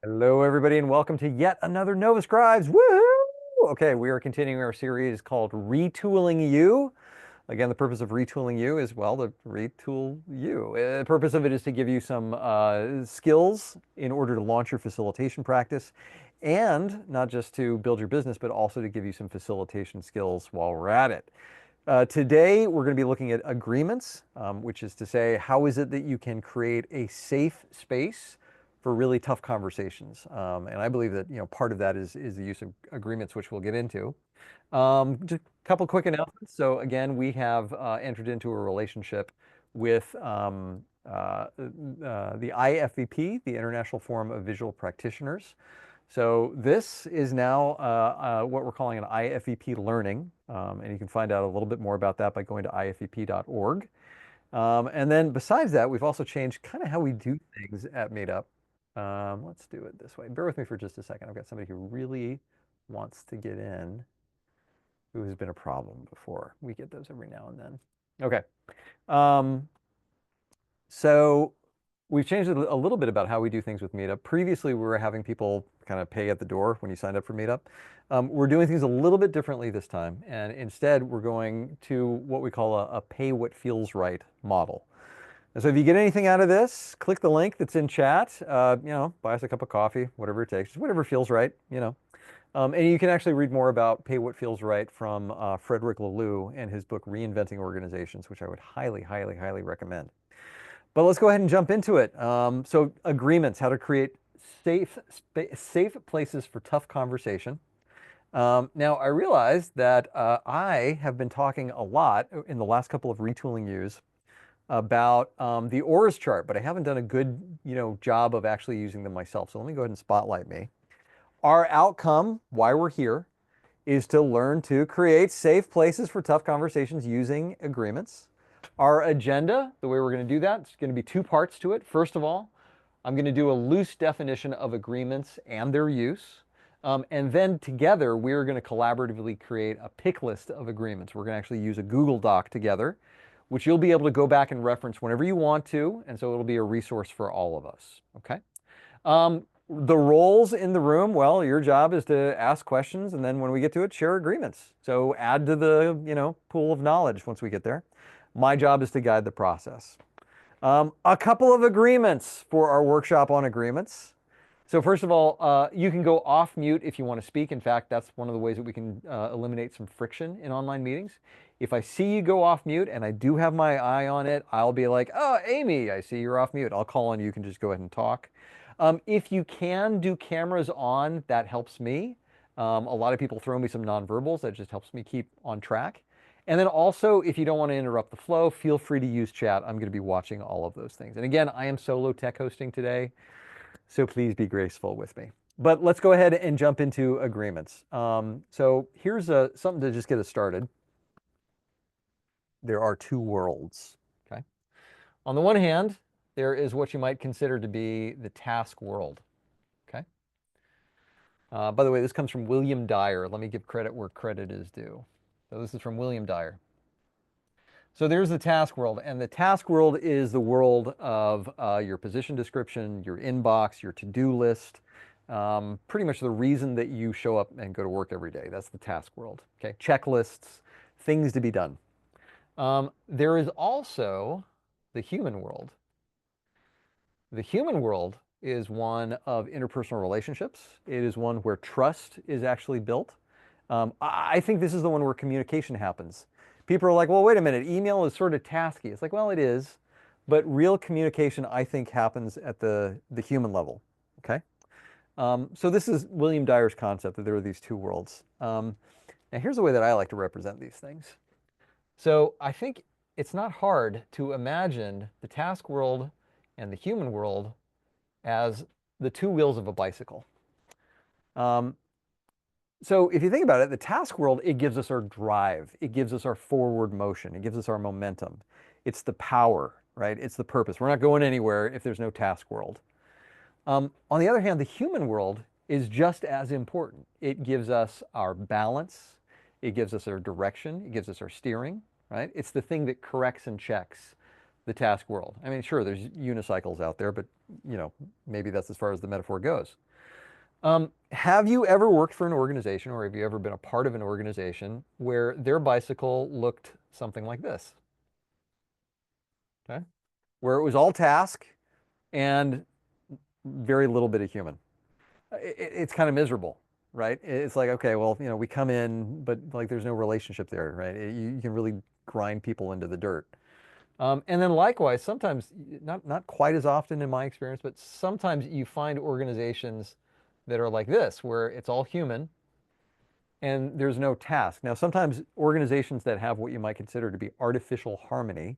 Hello, everybody, and welcome to yet another Nova Scribes. Woohoo! Okay, we are continuing our series called Retooling You. Again, the purpose of Retooling You is, well, to retool you. The purpose of it is to give you some skills in order to launch your facilitation practice, and not just to build your business, but also to give you some facilitation skills while we're at it. Today, we're going to be looking at agreements, which is to say, how is it that you can create a safe space for really tough conversations? And I believe that part of that is the use of agreements, which we'll get into. Just a couple quick announcements. So again, we have entered into a relationship with the IFVP, the International Forum of Visual Practitioners. So this is now what we're calling an IFVP Learning, and you can find out a little bit more about that by going to ifvp.org. And then besides that, we've also changed kind of how we do things at Meetup. Let's do it this way. Bear with me for just a second. I've got somebody who really wants to get in, who has been a problem before. We get those every now and then. Okay. Um, so we've changed a little bit about how we do things with Meetup. Previously, we were having people kind of pay at the door when you signed up for Meetup. We're doing things a little bit differently this time, and instead we're going to what we call a pay what feels right model. And so if you get anything out of this, click the link that's in chat. Buy us a cup of coffee, whatever it takes, just whatever feels right. And you can actually read more about Pay What Feels Right from Frederick Laloux and his book Reinventing Organizations, which I would highly, highly, highly recommend. But let's go ahead and jump into it. So agreements, how to create safe places for tough conversation. Now, I realize that I have been talking a lot in the last couple of retooling U's about the ORS chart, but I haven't done a good job of actually using them myself. So let me go ahead and spotlight me. Our outcome, why we're here, is to learn to create safe places for tough conversations using agreements. Our agenda, the way we're going to do that, it's going to be two parts to it. First of all, I'm going to do a loose definition of agreements and their use. And then together, we're going to collaboratively create a pick list of agreements. We're going to actually use a Google Doc together, which you'll be able to go back and reference whenever you want to. And so it'll be a resource for all of us. Okay. The roles in the room, well, your job is to ask questions, and then when we get to it, share agreements. So add to the pool of knowledge once we get there. My job is to guide the process. A couple of agreements for our workshop on agreements. So first of all, you can go off mute if you want to speak. In fact, that's one of the ways that we can eliminate some friction in online meetings. If I see you go off mute and I do have my eye on it, I'll be like, oh, Amy, I see you're off mute. I'll call on you. You can just go ahead and talk. If you can do cameras on, that helps me. A lot of people throw me some nonverbals. That just helps me keep on track. And then also, if you don't want to interrupt the flow, feel free to use chat. I'm going to be watching all of those things. And again, I am solo tech hosting today, so please be graceful with me. But let's go ahead and jump into agreements. So here's something to just get us started. There are two worlds, okay? On the one hand, there is what you might consider to be the task world, okay? By the way, this comes from William Dyer. Let me give credit where credit is due. So this is from William Dyer. So there's the task world, and the task world is the world of your position description, your inbox, your to-do list, pretty much the reason that you show up and go to work every day. That's the task world, okay? Checklists, things to be done. There is also the human world. The human world is one of interpersonal relationships. It is one where trust is actually built. I think this is the one where communication happens. People are like, well, wait a minute, email is sort of tasky. It's like, well, it is, but real communication, I think, happens at the human level, okay? So this is William Dyer's concept that there are these two worlds. Now, here's the way that I like to represent these things. So I think it's not hard to imagine the task world and the human world as the two wheels of a bicycle. So if you think about it, the task world, it gives us our drive. It gives us our forward motion. It gives us our momentum. It's the power, right? It's the purpose. We're not going anywhere if there's no task world. On the other hand, the human world is just as important. It gives us our balance. It gives us our direction. It gives us our steering, right? It's the thing that corrects and checks the task world. I mean, sure, there's unicycles out there, but maybe that's as far as the metaphor goes. Have you ever worked for an organization, or have you ever been a part of an organization where their bicycle looked something like this? Okay. Where it was all task and very little bit of human. It's kind of miserable, right? It's like, okay, well, we come in, but like there's no relationship there, right? You can really grind people into the dirt. And then likewise, sometimes, not quite as often in my experience, but sometimes you find organizations that are like this, where it's all human and there's no task. Now, sometimes organizations that have what you might consider to be artificial harmony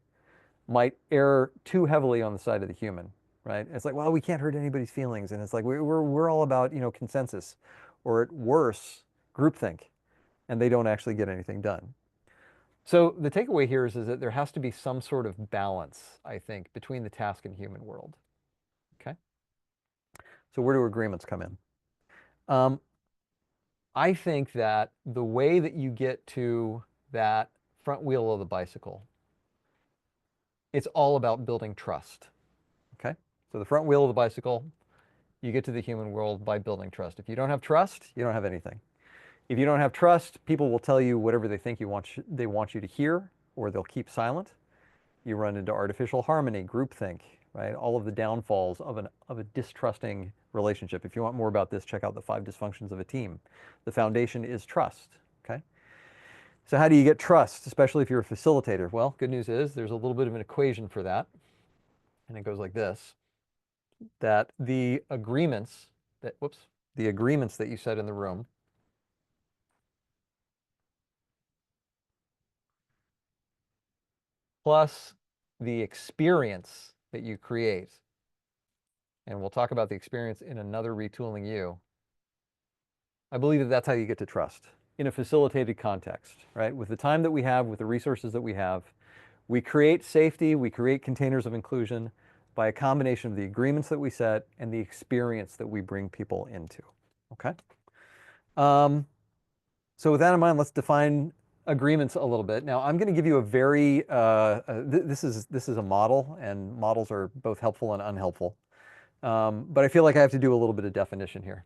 might err too heavily on the side of the human, right? It's like, well, we can't hurt anybody's feelings, and it's like we're all about consensus, or at worse, groupthink, and they don't actually get anything done. So the takeaway here is that there has to be some sort of balance, I think, between the task and human world. Okay. So where do agreements come in? Um, I think that the way that you get to that front wheel of the bicycle, it's all about building trust. Okay. So the front wheel of the bicycle, you get to the human world by building trust. If you don't have trust, you don't have anything. If you don't have trust, people will tell you whatever they think they want you to hear, or they'll keep silent. You run into artificial harmony, groupthink, right? All of the downfalls of a distrusting relationship. If you want more about this, check out the 5 dysfunctions of a team. The foundation is trust, okay? So how do you get trust, especially if you're a facilitator? Well, good news is there's a little bit of an equation for that, and it goes like this, that the agreements that you set in the room plus the experience that you create, and we'll talk about the experience in another Retooling you, I believe that that's how you get to trust in a facilitated context, right? With the time that we have, with the resources that we have, we create safety, we create containers of inclusion by a combination of the agreements that we set and the experience that we bring people into, okay? So with that in mind, let's define agreements a little bit. Now, I'm going to give you a very, this is a model, and models are both helpful and unhelpful. But I feel like I have to do a little bit of definition here.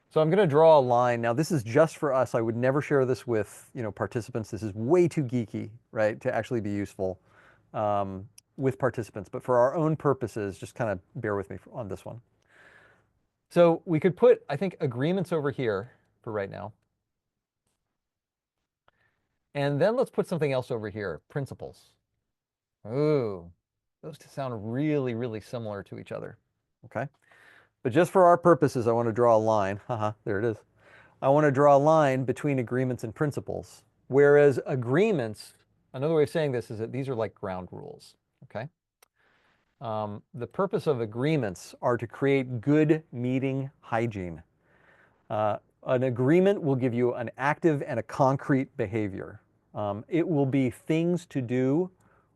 So I'm going to draw a line. Now, this is just for us. I would never share this with, participants. This is way too geeky, right, to actually be useful with participants. But for our own purposes, just kind of bear with me on this one. So we could put, I think, agreements over here for right now. And then let's put something else over here, principles. Ooh, those sound really, really similar to each other. Okay. But just for our purposes, I want to draw a line. Haha, there it is. I want to draw a line between agreements and principles. Whereas agreements, another way of saying this is that these are like ground rules. Okay. The purpose of agreements are to create good meeting hygiene. An agreement will give you an active and a concrete behavior. It will be things to do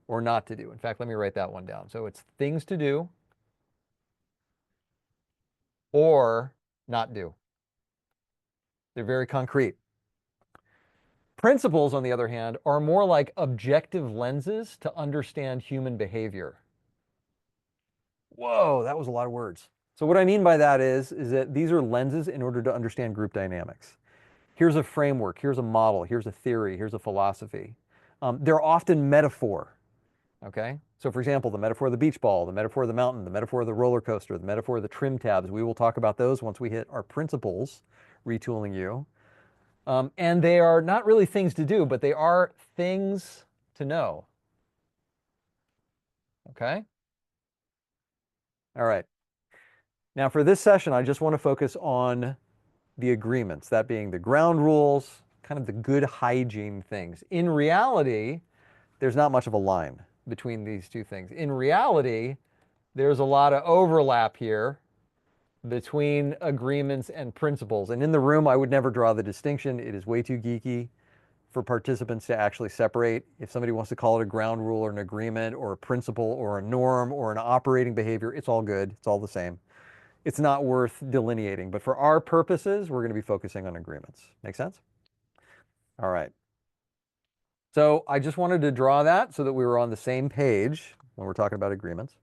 or not to do. In fact, let me write that one down. So it's things to do or not do. They're very concrete. Principles, on the other hand, are more like objective lenses to understand human behavior. Whoa, that was a lot of words. So what I mean by that is that these are lenses in order to understand group dynamics. Here's a framework, here's a model, here's a theory, here's a philosophy. They're often metaphor, okay? So for example, the metaphor of the beach ball, the metaphor of the mountain, the metaphor of the roller coaster, the metaphor of the trim tabs. We will talk about those once we hit our principles, retooling you. And they are not really things to do, but they are things to know, okay? All right. Now for this session, I just want to focus on the agreements, that being the ground rules, kind of the good hygiene things. In reality, there's not much of a line between these two things. In reality, there's a lot of overlap here between agreements and principles. And in the room, I would never draw the distinction. It is way too geeky for participants to actually separate. If somebody wants to call it a ground rule or an agreement or a principle or a norm or an operating behavior, it's all good. It's all the same. It's not worth delineating. But for our purposes, we're going to be focusing on agreements. Make sense? All right. So I just wanted to draw that so that we were on the same page when we're talking about agreements.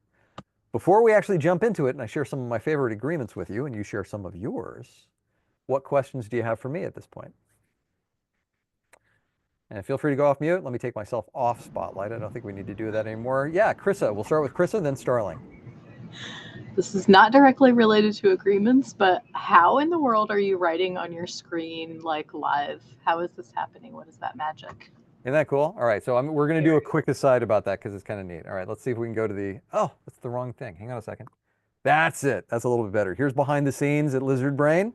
Before we actually jump into it and I share some of my favorite agreements with you and you share some of yours, what questions do you have for me at this point? And feel free to go off mute. Let me take myself off spotlight. I don't think we need to do that anymore. Yeah, Krissa. We'll start with Krissa, then Starling. This is not directly related to agreements, but how in the world are you writing on your screen like live? How is this happening? What is that magic? Isn't that cool? All right, so we're going to do a Very quick aside about that because it's kind of neat. All right, let's see if we can go to the, oh, that's the wrong thing. Hang on a second. That's it. That's a little bit better. Here's behind the scenes at Lizard Brain.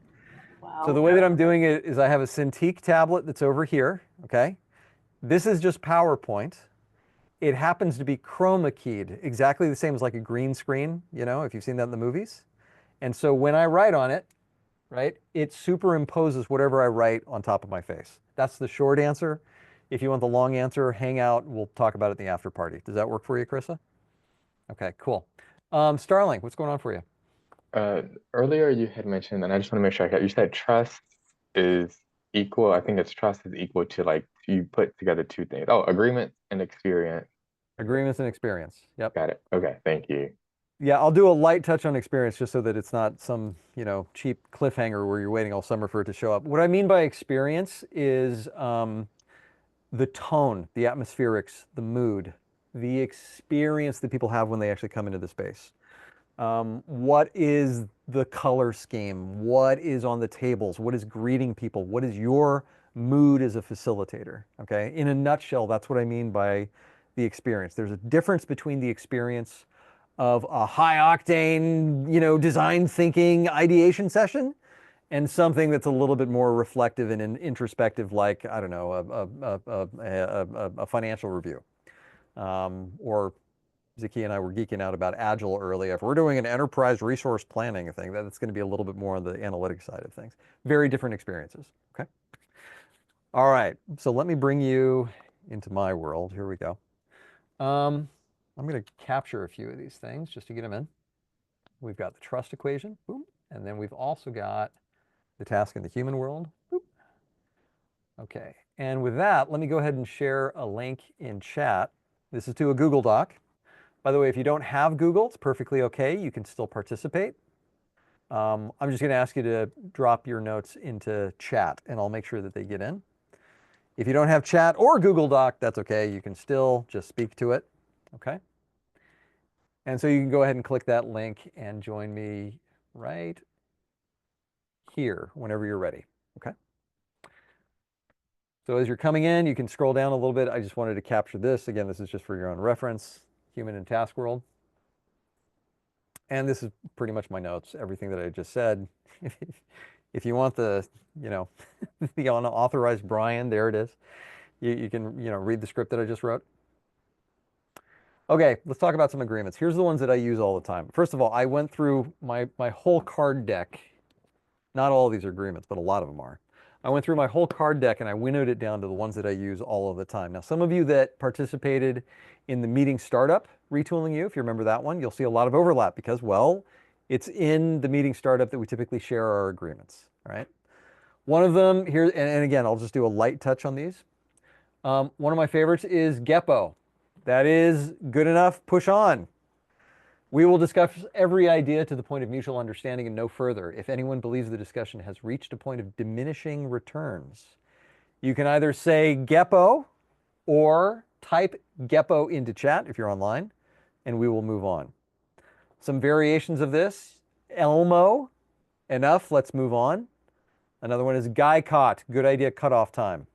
So the Wow. way that I'm doing it is I have a Cintiq tablet that's over here, okay? This is just PowerPoint. It happens to be chroma keyed, exactly the same as like a green screen, you know, if you've seen that in the movies. And so when I write on it, right, it superimposes whatever I write on top of my face. That's the short answer. If you want the long answer, hang out. We'll talk about it in the after party. Does that work for you, Krissa? Okay, cool. Starling, what's going on for you? Uh, Earlier you had mentioned, and I just want to make sure I got, you said trust is equal. I think it's trust is equal to like you put together two things. Oh, agreement and experience. Agreements and experience. Yep. Got it. Okay, thank you. Yeah, I'll do a light touch on experience just so that it's not some, you know, cheap cliffhanger where you're waiting all summer for it to show up. What I mean by experience is the tone, the atmospherics, the mood, the experience that people have when they actually come into the space. What is the color scheme? What is on the tables? What is greeting people? What is your mood as a facilitator? Okay, in a nutshell, that's what I mean by the experience. There's a difference between the experience of a high octane, you know, design thinking ideation session and something that's a little bit more reflective and introspective, like, I don't know, a financial review. Or Zaki and I were geeking out about Agile earlier. If we're doing an enterprise resource planning thing, that's going to be a little bit more on the analytic side of things. Very different experiences. Okay. All right. So let me bring you into my world. Here we go. I'm going to capture a few of these things just to get them in. We've got the trust equation. Boom. And then we've also got the task in the human world. Boop. Okay, and with that, let me go ahead and share a link in chat. This is to a Google Doc. By the way, if you don't have Google, it's perfectly okay. You can still participate. I'm just going to ask you to drop your notes into chat, and I'll make sure that they get in. If you don't have chat or Google Doc, that's okay. You can still just speak to it, okay? And so you can go ahead and click that link and join me right here whenever you're ready, okay? So as you're coming in, you can scroll down a little bit. I just wanted to capture this. Again, this is just for your own reference, human and task world. And this is pretty much my notes, everything that I just said. If you want the, you know, the unauthorized Brian, there it is. You can, you know, read the script that I just wrote. Okay, let's talk about some agreements. Here's the ones that I use all the time. First of all, I went through my whole card deck. Not all of these are agreements, but a lot of them are. I went through my whole card deck and I winnowed it down to the ones that I use all of the time. Now, some of you that participated in the meeting startup, Retooling You, if you remember that one, you'll see a lot of overlap because, well, it's in the meeting startup that we typically share our agreements, right? One of them here, and again, I'll just do a light touch on these. One of my favorites is GEPO. That is good enough, push on. We will discuss every idea to the point of mutual understanding and no further. If anyone believes the discussion has reached a point of diminishing returns, you can either say GEPO or type GEPO into chat if you're online, and we will move on. Some variations of this, Elmo, enough, let's move on. Another one is GuyCot, good idea, cutoff time.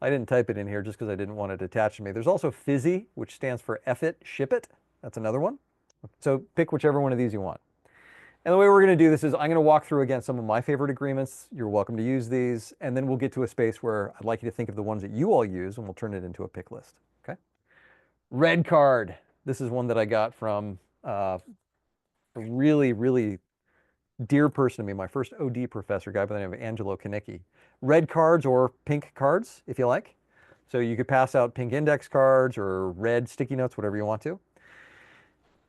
I didn't type it in here just because I didn't want it attached to me. There's also Fizzy, which stands for F it, ship it. That's another one. So pick whichever one of these you want. And the way we're going to do this is I'm going to walk through again some of my favorite agreements. You're welcome to use these. And then we'll get to a space where I'd like you to think of the ones that you all use and we'll turn it into a pick list. Okay. Red card. This is one that I got from a really, really dear person to me, my first OD professor, guy by the name of Angelo Kanicki. Red cards or pink cards, if you like. So you could pass out pink index cards or red sticky notes, whatever you want to.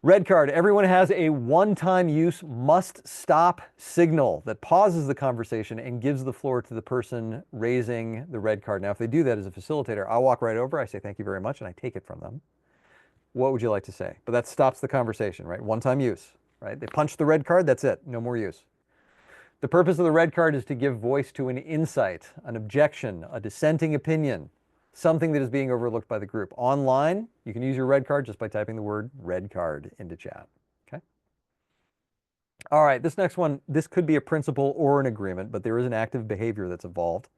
Red card, everyone has a one-time use must stop signal that pauses the conversation and gives the floor to the person raising the red card. Now, if they do that as a facilitator, I'll walk right over, I say thank you very much, and I take it from them. What would you like to say? But that stops the conversation, right? One-time use, right? They punch the red card, that's it. No more use. The purpose of the red card is to give voice to an insight, an objection, a dissenting opinion, something that is being overlooked by the group. Online, you can use your red card just by typing the word red card into chat. Okay. All right, this next one, this could be a principle or an agreement, but there is an active behavior that's involved.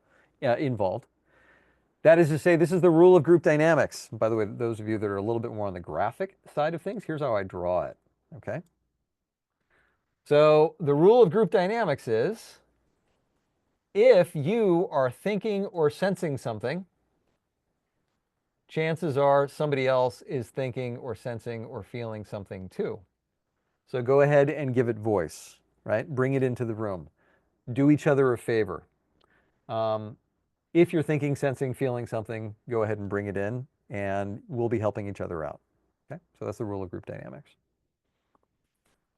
That is to say, this is the rule of group dynamics. By the way, those of you that are a little bit more on the graphic side of things, here's how I draw it. Okay. So the rule of group dynamics is, if you are thinking or sensing something, chances are somebody else is thinking or sensing or feeling something too. So go ahead and give it voice, right? Bring it into the room. Do each other a favor. If you're thinking, sensing, feeling something, go ahead and bring it in, and we'll be helping each other out. Okay, so that's the rule of group dynamics.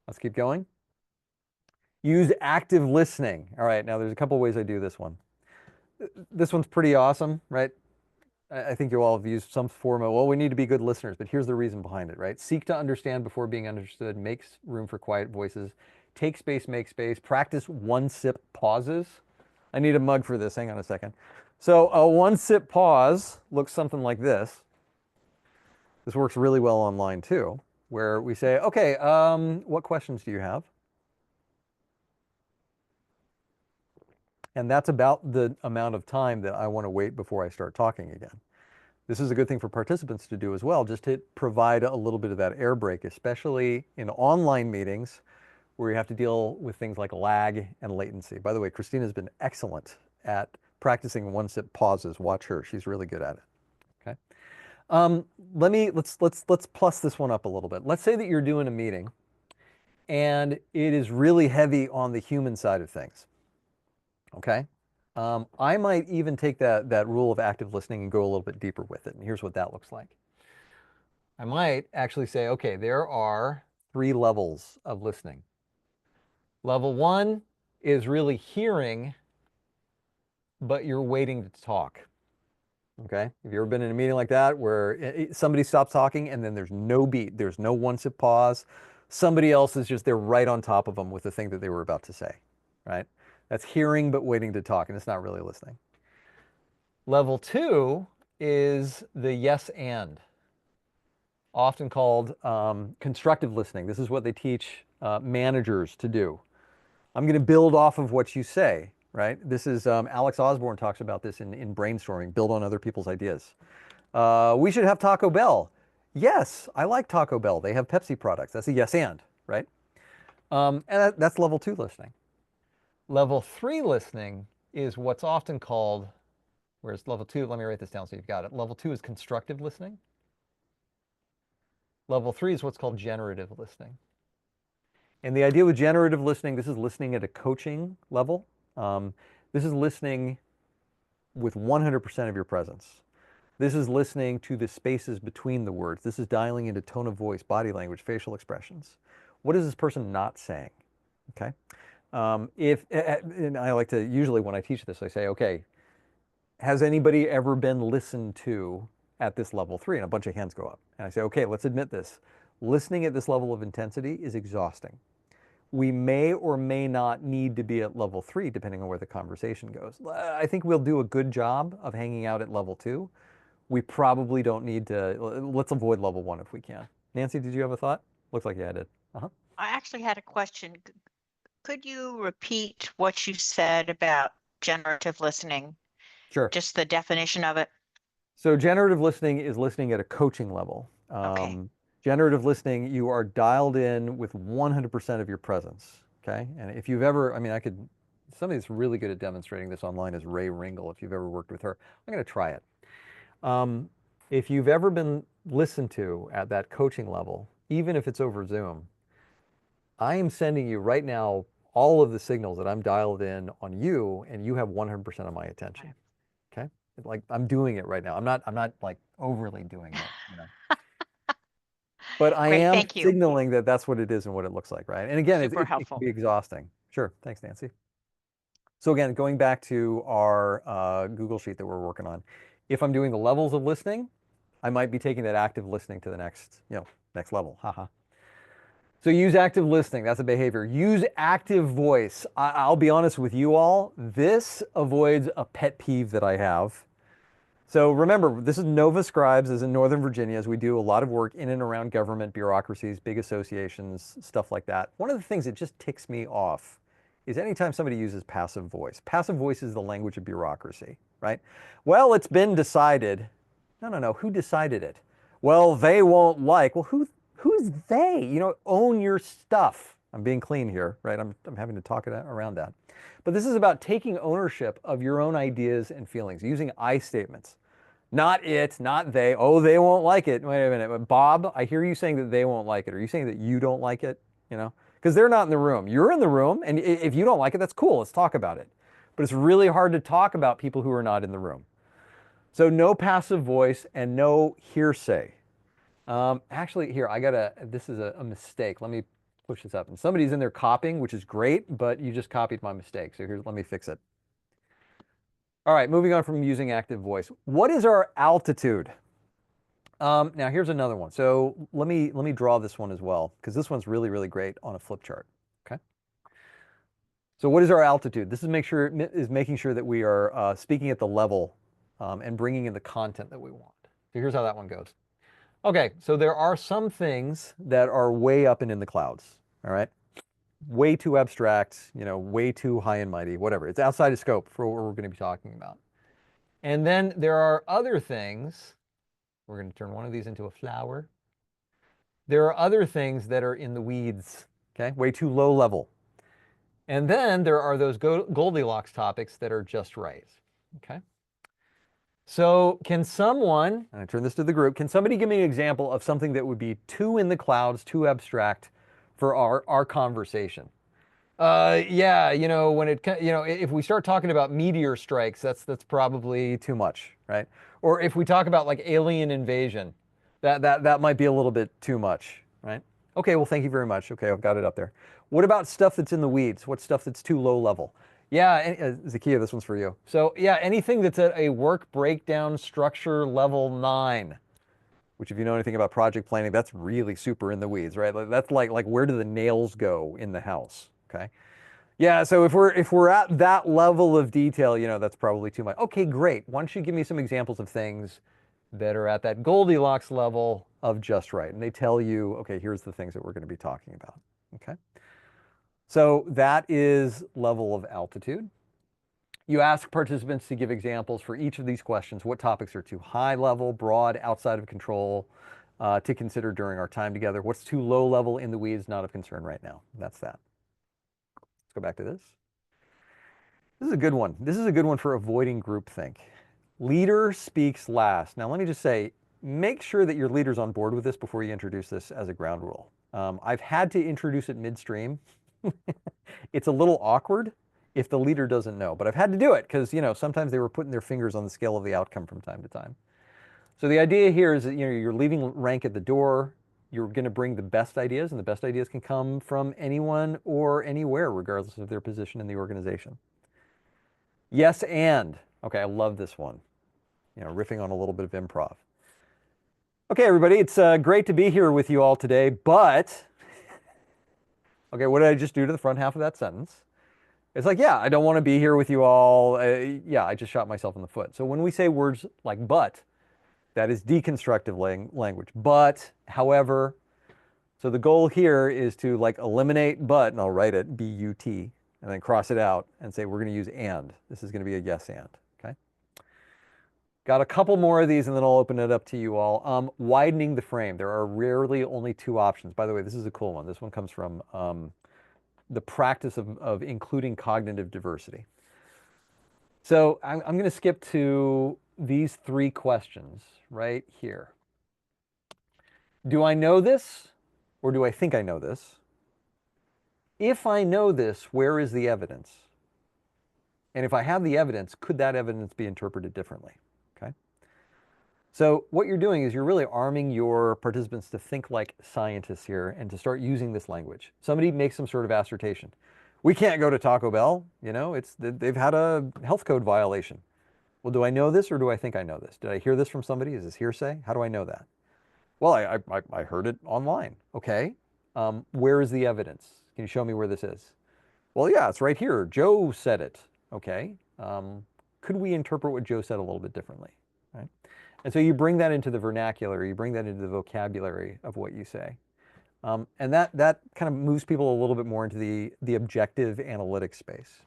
Let's keep going. Use active listening. All right, now there's a couple ways I do this one. This one's pretty awesome, right? I think you all have used some form of, well, we need to be good listeners, but here's the reason behind it, right? Seek to understand before being understood, makes room for quiet voices, take space, make space, practice one sip pauses. I need a mug for this, hang on a second. So a one sip pause looks something like this. This works really well online too, where we say, okay, what questions do you have? And that's about the amount of time that I want to wait before I start talking again. This is a good thing for participants to do as well, just to provide a little bit of that air break, especially in online meetings where you have to deal with things like lag and latency. By the way, Christina's been excellent at practicing one sip pauses. Watch her, she's really good at it. Okay. Let's plus this one up a little bit. Let's say that you're doing a meeting and it is really heavy on the human side of things. Okay. I might even take that rule of active listening and go a little bit deeper with it. And here's what that looks like. I might actually say, okay, there are 3 levels of listening. Level 1 is really hearing, but you're waiting to talk. Okay. Have you ever been in a meeting like that where somebody stops talking and then there's no beat, there's no one sip pause. Somebody else is just there right on top of them with the thing that they were about to say, right? That's hearing but waiting to talk, and it's not really listening. Level 2 is the yes and, often called constructive listening. This is what they teach managers to do. I'm going to build off of what you say, right? This is Alex Osborne talks about this in brainstorming, build on other people's ideas. We should have Taco Bell. Yes, I like Taco Bell. They have Pepsi products. That's a yes and, right? And that's level 2 listening. Level 3 listening is what's often called, whereas level 2, let me write this down so you've got it. Level 2 is constructive listening. Level 3 is what's called generative listening. And the idea with generative listening, this is listening at a coaching level. This is listening with 100% of your presence. This is listening to the spaces between the words. This is dialing into tone of voice, body language, facial expressions. What is this person not saying? Okay. And I like to, usually when I teach this, I say, okay, has anybody ever been listened to at this level 3? And a bunch of hands go up. And I say, okay, let's admit this. Listening at this level of intensity is exhausting. We may or may not need to be at level 3, depending on where the conversation goes. I think we'll do a good job of hanging out at level 2. We probably don't need to, let's avoid level 1 if we can. Nancy, did you have a thought? Looks like yeah, I did. I actually had a question. Could you repeat what you said about generative listening? Sure. Just the definition of it? So generative listening is listening at a coaching level. Okay. Generative listening, you are dialed in with 100% of your presence, okay? And if you've ever, I mean, somebody that's really good at demonstrating this online is Ray Ringel, if you've ever worked with her. I'm gonna try it. If you've ever been listened to at that coaching level, even if it's over Zoom, I am sending you right now all of the signals that I'm dialed in on you, and you have 100% of my attention. Okay? Like I'm doing it right now. I'm not like overly doing it, you know. But I Great, am thank you. signaling that that's what it is and what it looks like, right? And again, Super it can helpful. be exhausting. Sure. Thanks, Nancy. So again, going back to our Google sheet that we're working on, if I'm doing the levels of listening, I might be taking that active listening to the next, next level. Haha. So use active listening. That's a behavior. Use active voice. I'll be honest with you all. This avoids a pet peeve that I have. So remember, this is Nova Scribes, is in Northern Virginia, as we do a lot of work in and around government bureaucracies, big associations, stuff like that. One of the things that just ticks me off is anytime somebody uses passive voice. Passive voice is the language of bureaucracy, right? Well, it's been decided. No, no, no. Who decided it? Well, they won't like. Well, who's they? Own your stuff. I'm being clean here, right? I'm having to talk around that. But this is about taking ownership of your own ideas and feelings, using I statements. Not it, not they. Oh, they won't like it. Wait a minute. Bob, I hear you saying that they won't like it. Are you saying that you don't like it? Because they're not in the room. You're in the room, and if you don't like it, that's cool. Let's talk about it. But it's really hard to talk about people who are not in the room. So no passive voice and no hearsay. Actually, here, this is a mistake. Let me push this up. And somebody's in there copying, which is great, but you just copied my mistake. So let me fix it. All right, moving on from using active voice. What is our altitude? Now here's another one. So let me draw this one as well, because this one's really, really great on a flip chart. Okay. So what is our altitude? This is making sure that we are speaking at the level and bringing in the content that we want. So here's how that one goes. Okay, so there are some things that are way up and in the clouds. All right. Way too abstract, way too high and mighty, whatever. It's outside of scope for what we're going to be talking about. And then there are other things. We're going to turn one of these into a flower. There are other things that are in the weeds, okay? Way too low level. And then there are those Goldilocks topics that are just right, okay? So can someone, and I turn this to the group, can somebody give me an example of something that would be too in the clouds, too abstract for our conversation? Yeah, when if we start talking about meteor strikes, that's probably too much, right? Or if we talk about like alien invasion, that might be a little bit too much, right? Okay, well, thank you very much. Okay, I've got it up there. What about stuff that's in the weeds? What stuff that's too low level? Yeah, Zakiya, this one's for you. So yeah, anything that's at a work breakdown structure level 9, which if you know anything about project planning, that's really super in the weeds, right? That's like where do the nails go in the house, okay? Yeah, so if we're at that level of detail, that's probably too much. Okay, great. Why don't you give me some examples of things that are at that Goldilocks level of just right? And they tell you, okay, here's the things that we're going to be talking about, okay? So that is level of altitude. You ask participants to give examples for each of these questions. What topics are too high level, broad, outside of control to consider during our time together? What's too low level, in the weeds, not of concern right now? That's that. Let's go back to this. This is a good one. This is a good one for avoiding groupthink. Leader speaks last. Now, let me just say, make sure that your leader's on board with this before you introduce this as a ground rule. I've had to introduce it midstream. It's a little awkward if the leader doesn't know, but I've had to do it because, sometimes they were putting their fingers on the scale of the outcome from time to time. So the idea here is that, you're leaving rank at the door. You're going to bring the best ideas, and the best ideas can come from anyone or anywhere, regardless of their position in the organization. Yes, and. Okay, I love this one. Riffing on a little bit of improv. Okay, everybody, it's great to be here with you all today, but, okay, what did I just do to the front half of that sentence? It's like, yeah, I don't want to be here with you all. Yeah, I just shot myself in the foot. So when we say words like but, that is deconstructive language. But, however, so the goal here is to eliminate but, and I'll write it, B-U-T, and then cross it out and say we're going to use and. This is going to be a yes and, okay? Got a couple more of these and then I'll open it up to you all. Widening the frame. There are rarely only 2 options. By the way, this is a cool one. This one comes from the practice of including cognitive diversity. So I'm going to skip to these 3 questions right here. Do I know this or do I think I know this? If I know this, where is the evidence? And if I have the evidence, could that evidence be interpreted differently? Okay. So what you're doing is you're really arming your participants to think like scientists here and to start using this language. Somebody makes some sort of assertion. We can't go to Taco Bell, they've had a health code violation. Well, do I know this or do I think I know this? Did I hear this from somebody? Is this hearsay? How do I know that? Well, I heard it online. Okay. Where is the evidence? Can you show me where this is? Well, yeah, it's right here. Joe said it. Okay. Could we interpret what Joe said a little bit differently? Right. And so you bring that into the vernacular, you bring that into the vocabulary of what you say. And that kind of moves people a little bit more into the objective analytic space.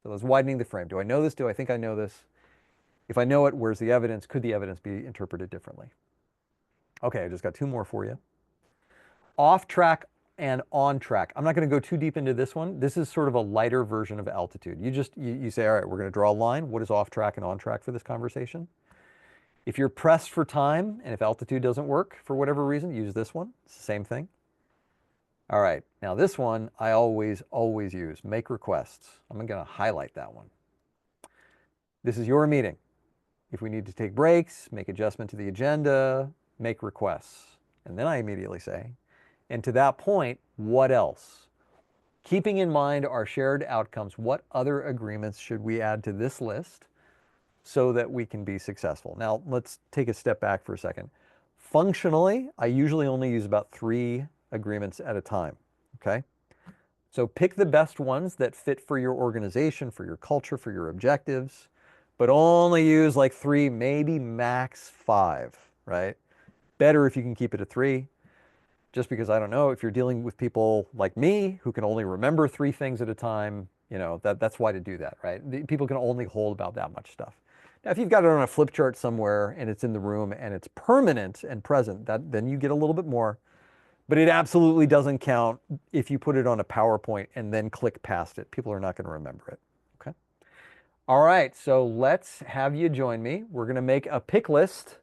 So it's widening the frame. Do I know this? Do I think I know this? If I know it, where's the evidence? Could the evidence be interpreted differently? Okay, I just got two more for you. Off track and on track. I'm not going to go too deep into this one. This is sort of a lighter version of altitude. You say, all right, we're going to draw a line. What is off track and on track for this conversation? If you're pressed for time and if altitude doesn't work for whatever reason, use this one. It's the same thing. All right, now this one I always use, make requests. I'm going to highlight that one. This is your meeting. If we need to take breaks, make adjustment to the agenda, make requests. And then I immediately say, and to that point, what else? Keeping in mind our shared outcomes, what other agreements should we add to this list so that we can be successful? Now, let's take a step back for a second. Functionally, I usually only use about 3 agreements at a time, okay? So pick the best ones that fit for your organization, for your culture, for your objectives, but only use like 3, maybe max 5, right? Better if you can keep it at 3, just because I don't know, if you're dealing with people like me who can only remember 3 things at a time, you know, that's why to do that, right? People can only hold about that much stuff. Now, if you've got it on a flip chart somewhere and it's in the room and it's permanent and present, then you get a little bit more. But it absolutely doesn't count if you put it on a PowerPoint and then click past it. People are not going to remember it. Okay. All right. So let's have you join me. We're going to make a pick list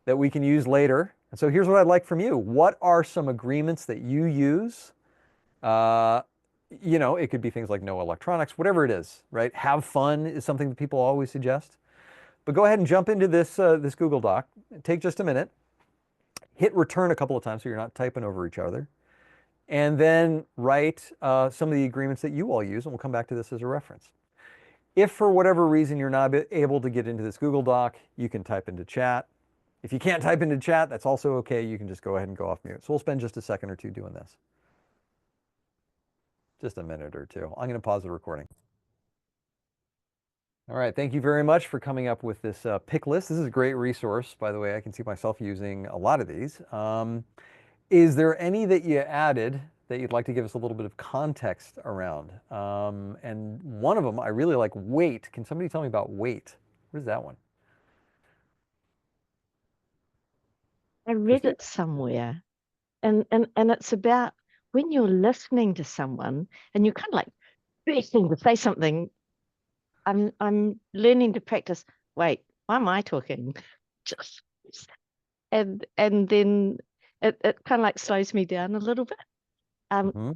that we can use later. And so here's what I'd like from you. What are some agreements that you use? You know, it could be things like no electronics, whatever it is, right? Have fun is something that people always suggest. But go ahead and jump into this Google Doc. Take just a minute. Hit return a couple of times so you're not typing over each other. And then write some of the agreements that you all use, and we'll come back to this as a reference. If for whatever reason you're not able to get into this Google Doc, you can type into chat. If you can't type into chat, that's also okay. You can just go ahead and go off mute. So we'll spend just a second or two doing this. Just a minute or two. I'm going to pause the recording. All right, thank you very much for coming up with this pick list. This is a great resource, by the way. I can see myself using a lot of these. Is there any that you added that you'd like to give us a little bit of context around? And one of them, I really like weight. Can somebody tell me about weight? What is that one? I read it somewhere, and it's about when you're listening to someone and you're kind of like bursting to say something. I'm learning to practice. Wait, why am I talking? Just and then it kind of like slows me down a little bit.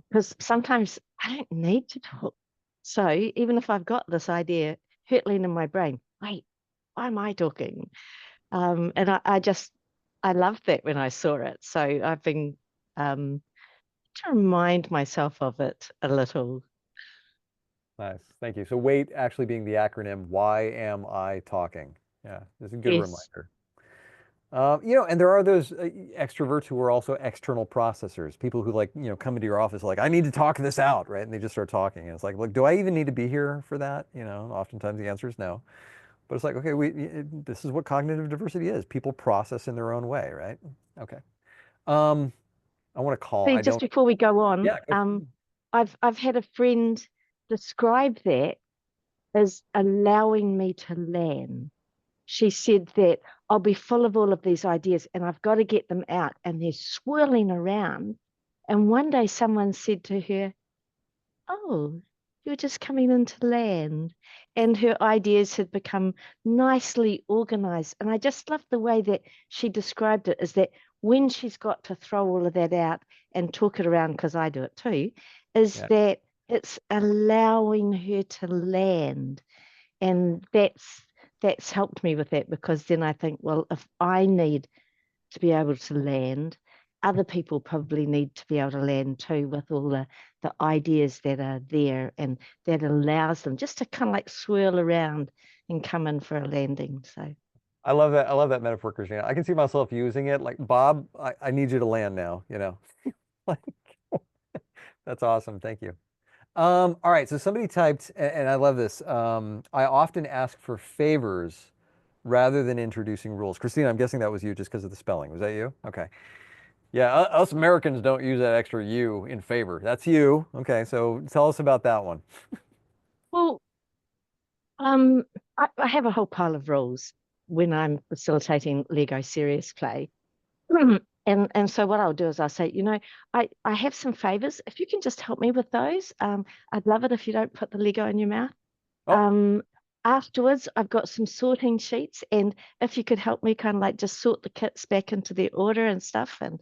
Because sometimes I don't need to talk. So even if I've got this idea hurtling in my brain, wait, why am I talking? And I loved that when I saw it. So I've been to remind myself of it a little. Nice, thank you. So WAIT actually being the acronym, why am I talking? Yeah, it's a good reminder. You know, and there are those extroverts who are also external processors, people who like, you know, come into your office like, I need to talk this out, right? And they just start talking. And it's like, look, do I even need to be here for that? You know, oftentimes the answer is no. But it's like, okay, this is what cognitive diversity is. People process in their own way, right? Okay. I want to call. See, just before we go on, yeah, I've had a friend describe that as allowing me to land. She said that I'll be full of all of these ideas and I've got to get them out, and they're swirling around. And one day someone said to her, oh, you're just coming into land. And her ideas had become nicely organized. And I just love the way that she described it, is that when she's got to throw all of that out and talk it around, because I do it too, is that it's allowing her to land. And that's helped me with that, because then I think, well, if I need to be able to land, other people probably need to be able to land too, with all the ideas that are there, and that allows them just to kind of like swirl around and come in for a landing. So I love that. I love that metaphor, Christina. I can see myself using it like, Bob, I need you to land now, you know. Like, that's awesome. Thank you. All right, so somebody typed, and I love this. I often ask for favors rather than introducing rules. Christina, I'm guessing that was you just because of the spelling. Was that you? Okay. Yeah, us Americans don't use that extra you in favor. That's you. Okay, so tell us about that one. well, um, I have a whole pile of rules when I'm facilitating Lego serious play. And so what I'll do is I'll say, I have some favors. If you can just help me with those, I'd love it if you don't put the Lego in your mouth. Oh, Afterwards, I've got some sorting sheets, and if you could help me kind of like just sort the kits back into their order and stuff, and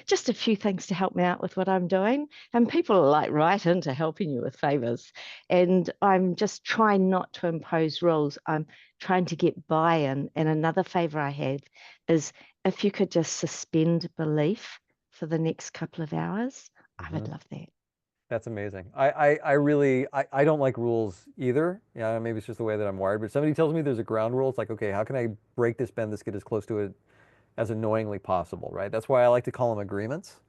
just a few things to help me out with what I'm doing. And people are like right into helping you with favors. And I'm just trying not to impose rules. I'm trying to get buy-in. And another favor I have is if you could just suspend belief for the next couple of hours, I would love that. that's amazing. I really, I don't like rules either. Yeah, maybe it's just the way that I'm wired, but if somebody tells me there's a ground rule, it's like, okay, how can I break this, bend this, get as close to it as annoyingly possible, right? That's why I like to call them agreements.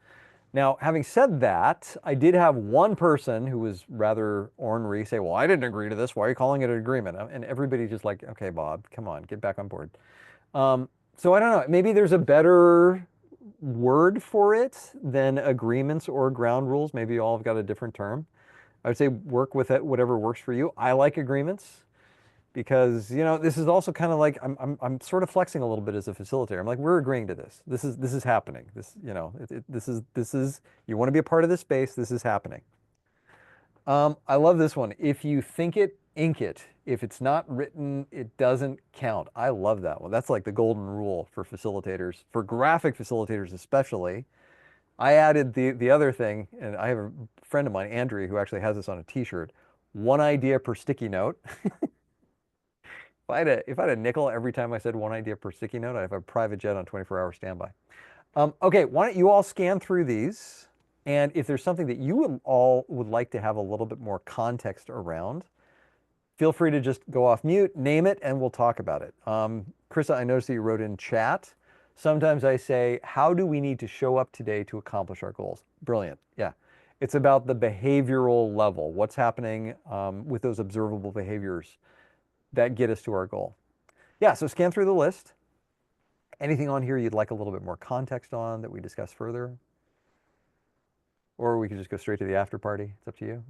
Now, having said that, I did have one person who was rather ornery say, well, I didn't agree to this. Why are you calling it an agreement? And everybody just like, okay, Bob, come on, get back on board. So I don't know, maybe there's a better word for it than agreements or ground rules. Maybe you all have got a different term. I would say work with it, whatever works for you. I like agreements because, this is also kind of like I'm sort of flexing a little bit as a facilitator. I'm like, we're agreeing to this. This is happening. This is you want to be a part of this space. This is happening. I love this one. If you think it, ink it. If it's not written, it doesn't count. I love that one. That's like the golden rule for facilitators, for graphic facilitators especially. I added the other thing, and I have a friend of mine, Andrea, who actually has this on a t-shirt. One idea per sticky note. If I had a nickel every time I said one idea per sticky note, I'd have a private jet on 24-hour standby. Okay, why don't you all scan through these, and if there's something that you all would like to have a little bit more context around, feel free to just go off mute, name it, and we'll talk about it. Krista, I noticed that you wrote in chat. Sometimes I say, how do we need to show up today to accomplish our goals? Brilliant. Yeah. It's about the behavioral level. What's happening with those observable behaviors that get us to our goal. Yeah, so scan through the list. Anything on here you'd like a little bit more context on that we discuss further? Or we could just go straight to the after party. It's up to you.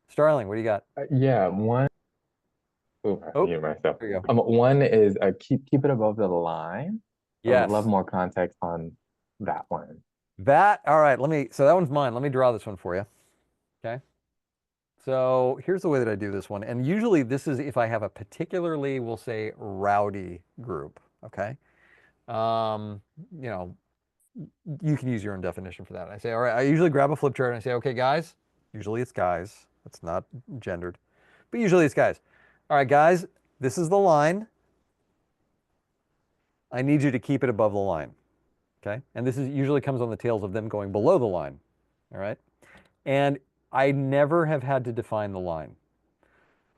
Starling, what do you got? Yeah, one. Oh, I Oh, mute myself. there you go. One is keep it above the line. I would love Yes. more context on that one. All right, so that one's mine. Let me draw this one for you. Okay. So here's the way that I do this one. And usually this is if I have a particularly, we'll say, rowdy group. Okay. Um, you know, you can use your own definition for that. I say, all right, I usually grab a flip chart and I say, okay, guys, usually it's guys. It's not gendered, but usually it's guys. All right, guys, this is the line. I need you to keep it above the line. Okay. And this usually comes on the tails of them going below the line. All right. And I never have had to define the line.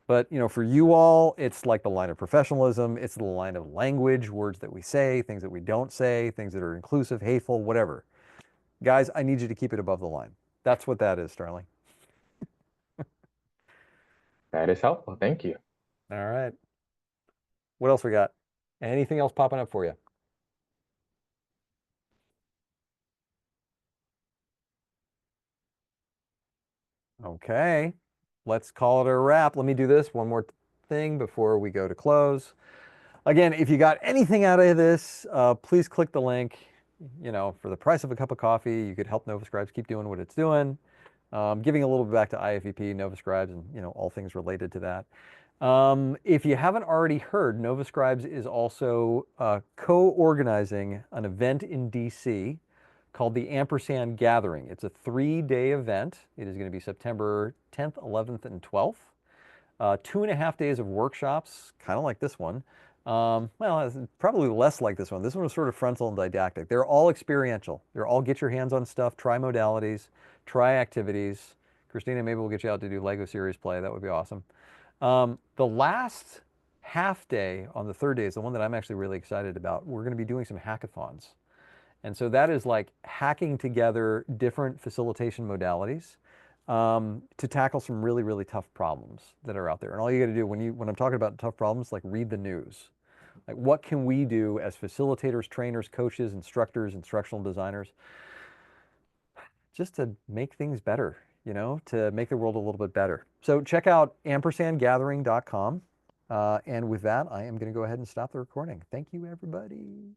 But, for you all, it's like the line of professionalism. It's the line of language, words that we say, things that we don't say, things that are inclusive, hateful, whatever. Guys, I need you to keep it above the line. That's what that is, Starling. That is helpful. Thank you. All right. What else we got? Anything else popping up for you? Okay. Let's call it a wrap. Let me do this one more thing before we go to close. Again, if you got anything out of this, please click the link. For the price of a cup of coffee, you could help NovaScribes keep doing what it's doing. Giving a little bit back to IFEP, NovaScribes, and all things related to that. If you haven't already heard, NovaScribes is also co-organizing an event in DC called the Ampersand Gathering. It's a 3-day event. It is going to be September 10th, 11th, and 12th. 2.5 days of workshops, kind of like this one. Well, it's probably less like this one. This one was sort of frontal and didactic. They're all experiential. They're all get your hands on stuff, try modalities, try activities, Christina, maybe we'll get you out to do Lego series play. That would be awesome. The last half day on the third day is the one that I'm actually really excited about. We're going to be doing some hackathons. And so that is like hacking together different facilitation modalities to tackle some really, really tough problems that are out there. And all you got to do when I'm talking about tough problems, like read the news. Like what can we do as facilitators, trainers, coaches, instructors, instructional designers, just to make things better, you know, to make the world a little bit better. So check out ampersandgathering.com. And with that, I am going to go ahead and stop the recording. Thank you, everybody.